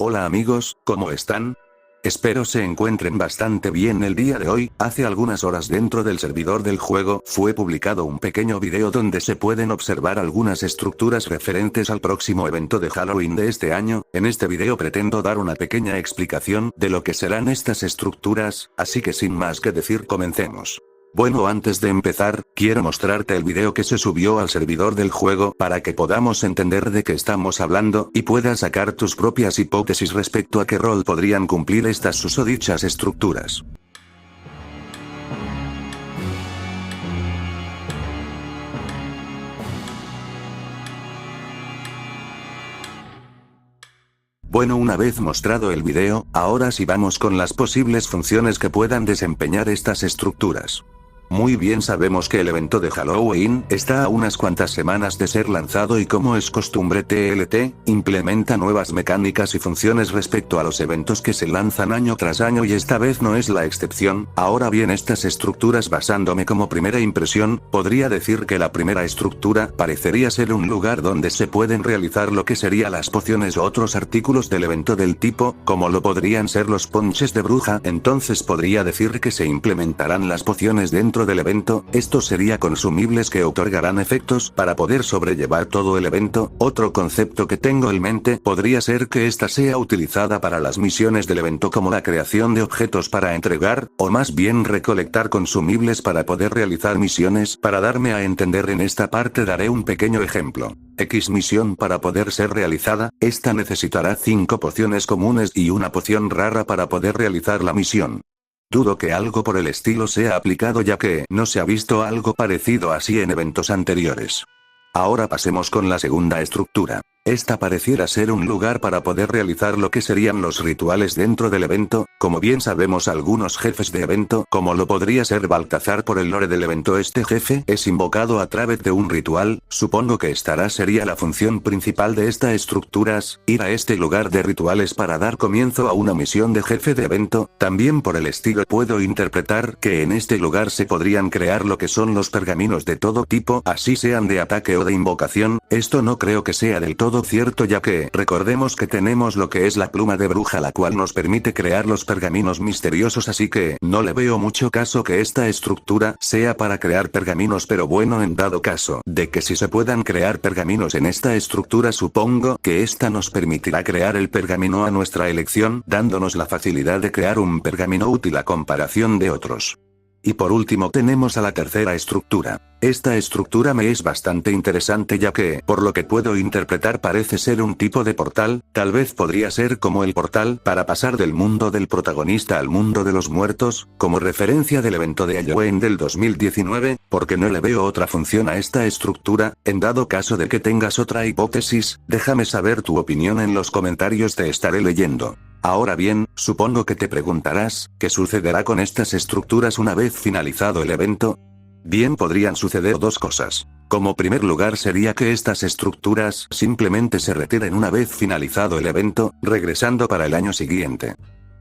Hola amigos, ¿cómo están? Espero se encuentren bastante bien el día de hoy. Hace algunas horas dentro del servidor del juego fue publicado un pequeño video donde se pueden observar algunas estructuras referentes al próximo evento de Halloween de este año. En este video pretendo dar una pequeña explicación de lo que serán estas estructuras, así que sin más que decir comencemos. Bueno, antes de empezar, quiero mostrarte el video que se subió al servidor del juego para que podamos entender de qué estamos hablando y puedas sacar tus propias hipótesis respecto a qué rol podrían cumplir estas susodichas estructuras. Bueno, una vez mostrado el video, ahora sí vamos con las posibles funciones que puedan desempeñar estas estructuras. Muy bien, sabemos que el evento de Halloween está a unas cuantas semanas de ser lanzado y como es costumbre TLT, implementa nuevas mecánicas y funciones respecto a los eventos que se lanzan año tras año y esta vez no es la excepción. Ahora bien, estas estructuras, basándome como primera impresión, podría decir que la primera estructura parecería ser un lugar donde se pueden realizar lo que serían las pociones o otros artículos del evento del tipo, como lo podrían ser los ponches de bruja. Entonces podría decir que se implementarán las pociones dentro del evento. Estos serían consumibles que otorgarán efectos para poder sobrellevar todo el evento. Otro concepto que tengo en mente podría ser que esta sea utilizada para las misiones del evento, como la creación de objetos para entregar, o más bien recolectar consumibles para poder realizar misiones. Para darme a entender en esta parte daré un pequeño ejemplo. X misión, para poder ser realizada, esta necesitará 5 pociones comunes y una poción rara para poder realizar la misión. Dudo que algo por el estilo sea aplicado, ya que no se ha visto algo parecido así en eventos anteriores. Ahora pasemos con la segunda estructura. Esta pareciera ser un lugar para poder realizar lo que serían los rituales dentro del evento. Como bien sabemos, algunos jefes de evento, como lo podría ser Baltazar por el lore del evento, este jefe es invocado a través de un ritual. Supongo que sería la función principal de estas estructuras, ir a este lugar de rituales para dar comienzo a una misión de jefe de evento. También por el estilo puedo interpretar que en este lugar se podrían crear lo que son los pergaminos de todo tipo, así sean de ataque o de invocación. Esto no creo que sea del todo cierto, ya que recordemos que tenemos lo que es la pluma de bruja, la cual nos permite crear los pergaminos misteriosos, así que no le veo mucho caso que esta estructura sea para crear pergaminos. Pero bueno, en dado caso de que sí se puedan crear pergaminos en esta estructura, supongo que esta nos permitirá crear el pergamino a nuestra elección, dándonos la facilidad de crear un pergamino útil a comparación de otros. Y por último tenemos a la tercera estructura. Esta estructura me es bastante interesante, ya que, por lo que puedo interpretar, parece ser un tipo de portal. Tal vez podría ser como el portal para pasar del mundo del protagonista al mundo de los muertos, como referencia del evento de Halloween del 2019, porque no le veo otra función a esta estructura. En dado caso de que tengas otra hipótesis, déjame saber tu opinión en los comentarios, te estaré leyendo. Ahora bien, supongo que te preguntarás, ¿qué sucederá con estas estructuras una vez finalizado el evento? Bien, podrían suceder dos cosas. Como primer lugar sería que estas estructuras simplemente se retiren una vez finalizado el evento, regresando para el año siguiente.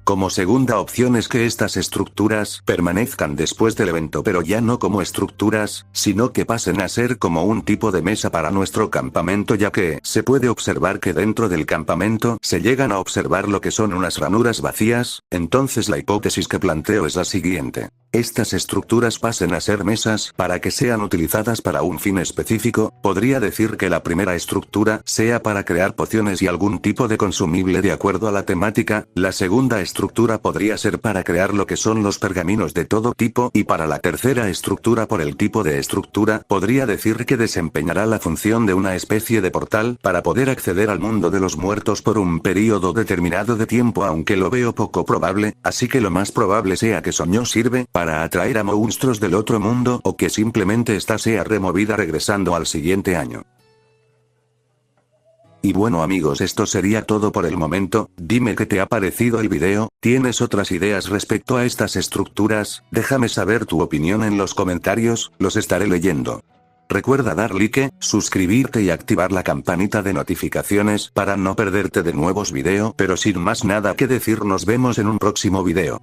Como segunda opción es que estas estructuras permanezcan después del evento, pero ya no como estructuras, sino que pasen a ser como un tipo de mesa para nuestro campamento, ya que se puede observar que dentro del campamento se llegan a observar lo que son unas ranuras vacías. Entonces la hipótesis que planteo es la siguiente. Estas estructuras pasen a ser mesas para que sean utilizadas para un fin específico. Podría decir que la primera estructura sea para crear pociones y algún tipo de consumible de acuerdo a la temática. La segunda estructura podría ser para crear lo que son los pergaminos de todo tipo, y para la tercera estructura, por el tipo de estructura, podría decir que desempeñará la función de una especie de portal para poder acceder al mundo de los muertos por un periodo determinado de tiempo, aunque lo veo poco probable, así que lo más probable sea que Soñó sirve para atraer a monstruos del otro mundo, o que simplemente esta sea removida regresando al siguiente año. Y bueno amigos, esto sería todo por el momento. Dime qué te ha parecido el video. ¿Tienes otras ideas respecto a estas estructuras? Déjame saber tu opinión en los comentarios, los estaré leyendo. Recuerda dar like, suscribirte y activar la campanita de notificaciones para no perderte de nuevos videos. Pero sin más nada que decir, nos vemos en un próximo video.